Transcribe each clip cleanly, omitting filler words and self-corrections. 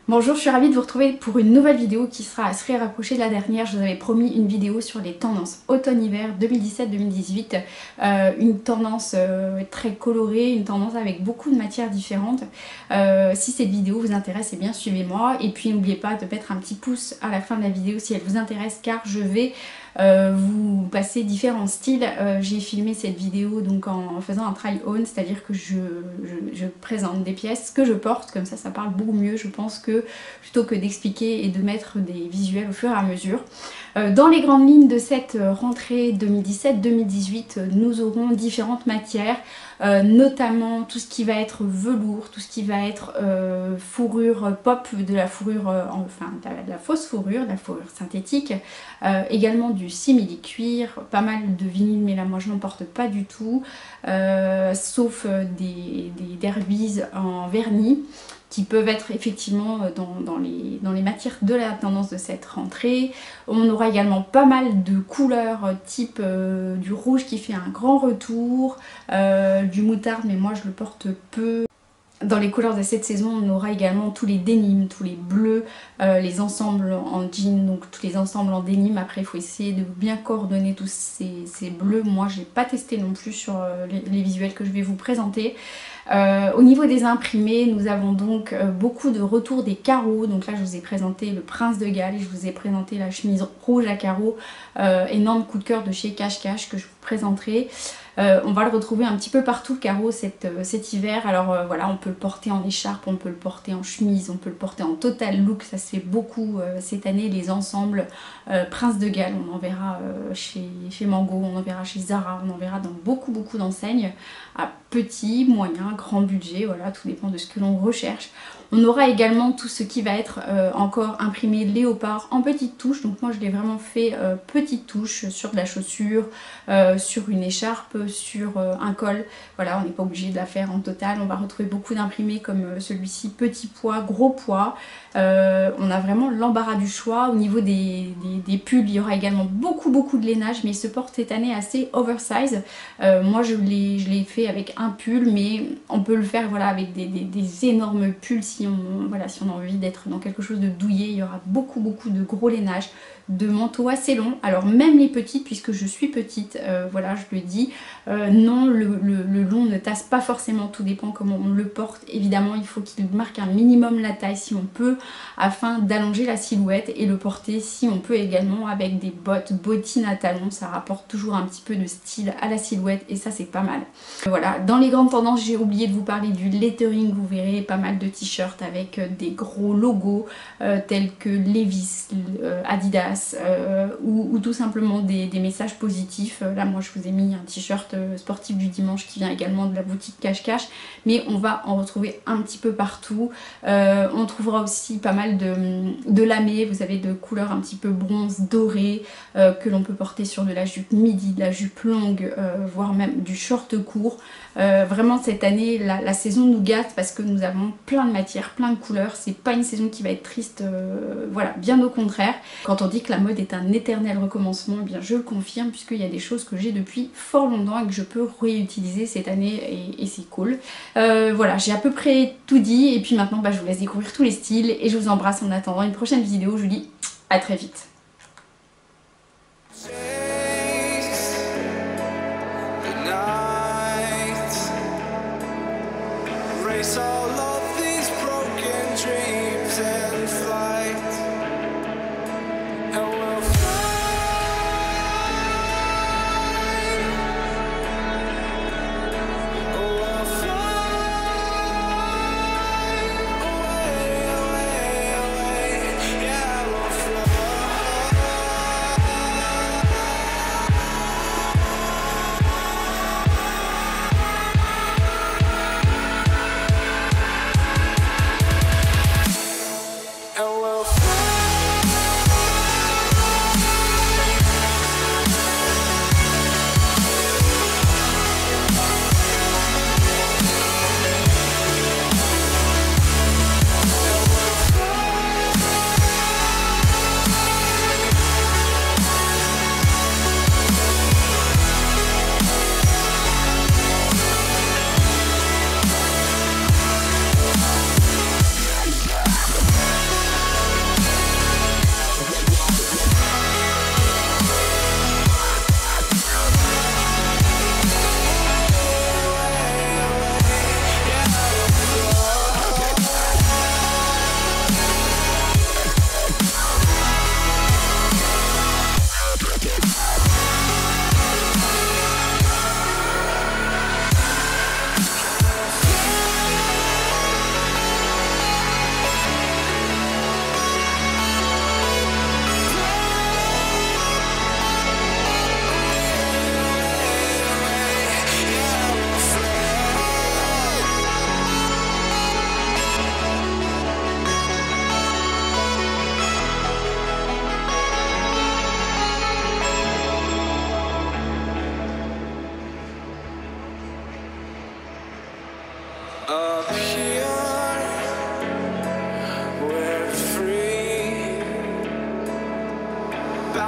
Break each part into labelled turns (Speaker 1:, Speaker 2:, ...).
Speaker 1: Bonjour, je suis ravie de vous retrouver pour une nouvelle vidéo qui sera assez rapprochée de la dernière. Je vous avais promis une vidéo sur les tendances automne-hiver 2017-2018. Une tendance très colorée, une tendance avec beaucoup de matières différentes. Si cette vidéo vous intéresse, eh bien suivez-moi. Et puis n'oubliez pas de mettre un petit pouce à la fin de la vidéo si elle vous intéresse, car je vais vous passer différents styles. J'ai filmé cette vidéo donc en faisant un try-on, c'est-à-dire que je présente des pièces que je porte, comme ça parle beaucoup mieux je pense que plutôt que d'expliquer et de mettre des visuels au fur et à mesure. Dans les grandes lignes de cette rentrée 2017-2018, nous aurons différentes matières, notamment tout ce qui va être velours, tout ce qui va être fourrure pop, de la fourrure, enfin de la fausse fourrure, de la fourrure synthétique, également du simili-cuir, pas mal de vinyle, mais là moi je n'en porte pas du tout, sauf des derbies en vernis, qui peuvent être effectivement dans les matières de la tendance de cette rentrée. On aura également pas mal de couleurs, type du rouge qui fait un grand retour, du moutarde, mais moi je le porte peu. Dans les couleurs de cette saison, on aura également tous les dénimes, tous les bleus, les ensembles en jean, donc tous les ensembles en dénime. Après, il faut essayer de bien coordonner tous ces bleus. Moi, je n'ai pas testé non plus sur les visuels que je vais vous présenter. Au niveau des imprimés, nous avons donc beaucoup de retours des carreaux. Donc là, je vous ai présenté le Prince de Galles et je vous ai présenté la chemise rouge à carreaux. Énorme coup de cœur de chez Cache Cache que je vous présenterai. On va le retrouver un petit peu partout le carreau cet hiver. Alors voilà, on peut le porter en écharpe, on peut le porter en chemise, on peut le porter en total look. Ça se fait beaucoup cette année, les ensembles Prince de Galles. On en verra chez Mango, on en verra chez Zara, on en verra dans beaucoup d'enseignes à petit, moyen, grand budget. Voilà, tout dépend de ce que l'on recherche. On aura également tout ce qui va être encore imprimé léopard en petites touches. Donc moi je l'ai vraiment fait petites touches sur de la chaussure, sur une écharpe, sur un col. Voilà, on n'est pas obligé de la faire en total. On va retrouver beaucoup d'imprimés comme celui-ci, petit pois, gros pois. On a vraiment l'embarras du choix. Au niveau des pulls, il y aura également beaucoup de lainage, mais il se porte cette année assez oversize. Moi je l'ai fait avec un pull, mais on peut le faire voilà, avec des énormes pulls si on a envie d'être dans quelque chose de douillet. Il y aura beaucoup de gros lainage, de manteaux assez longs. Alors même les petites, puisque je suis petite, voilà, je le dis, non, le long ne tasse pas forcément, tout dépend comment on le porte. Évidemment, il faut qu'il marque un minimum la taille si on peut, afin d'allonger la silhouette, et le porter si on peut également avec des bottines à talons. Ça rapporte toujours un petit peu de style à la silhouette et ça c'est pas mal. Voilà, dans les grandes tendances, j'ai oublié de vous parler du lettering. Vous verrez pas mal de t-shirts avec des gros logos tels que Levi's, Adidas, ou tout simplement des messages positifs. Là moi je vous ai mis un t-shirt sportif du dimanche qui vient également de la boutique Cache Cache, mais on va en retrouver un petit peu partout. On trouvera aussi pas mal de lamés. Vous avez de couleurs un petit peu bronze, doré, que l'on peut porter sur de la jupe midi, de la jupe longue, voire même du short court. Vraiment cette année la saison nous gâte parce que nous avons plein de matières, plein de couleurs. C'est pas une saison qui va être triste, voilà, bien au contraire. Quand on dit que la mode est un éternel recommencement, eh bien je le confirme, puisqu'il y a des choses que j'ai depuis fort longtemps et que je peux réutiliser cette année, et c'est cool. Voilà, j'ai à peu près tout dit, et puis maintenant je vous laisse découvrir tous les styles et je vous embrasse en attendant une prochaine vidéo. Je vous dis à très vite.
Speaker 2: All of these broken dreams and flight, and we'll fly away, away, away. Yeah, we'll fly.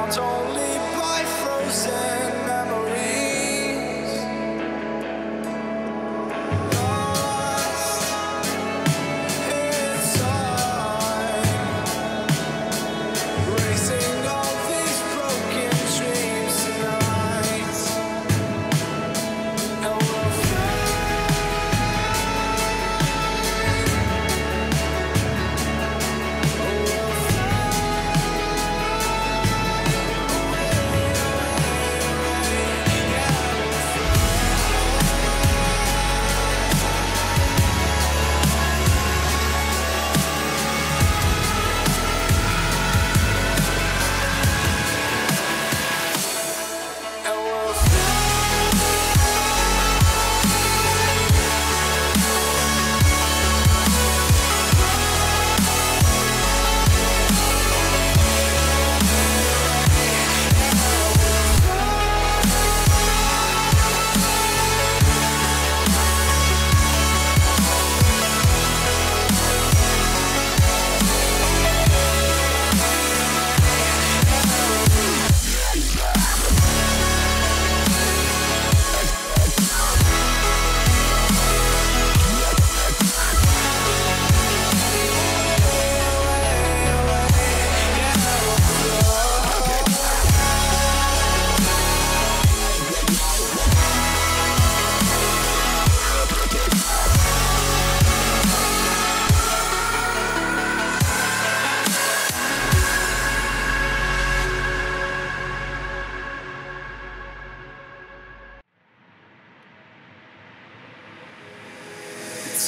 Speaker 2: bound only by frozen memories. Lost in time, racing all these broken dreams tonight, and we'll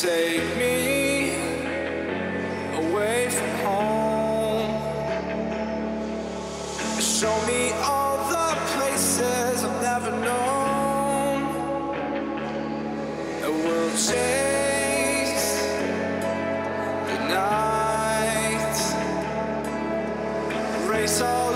Speaker 2: take me away from home. Show me all the places I've never known. And we'll chase the night, race all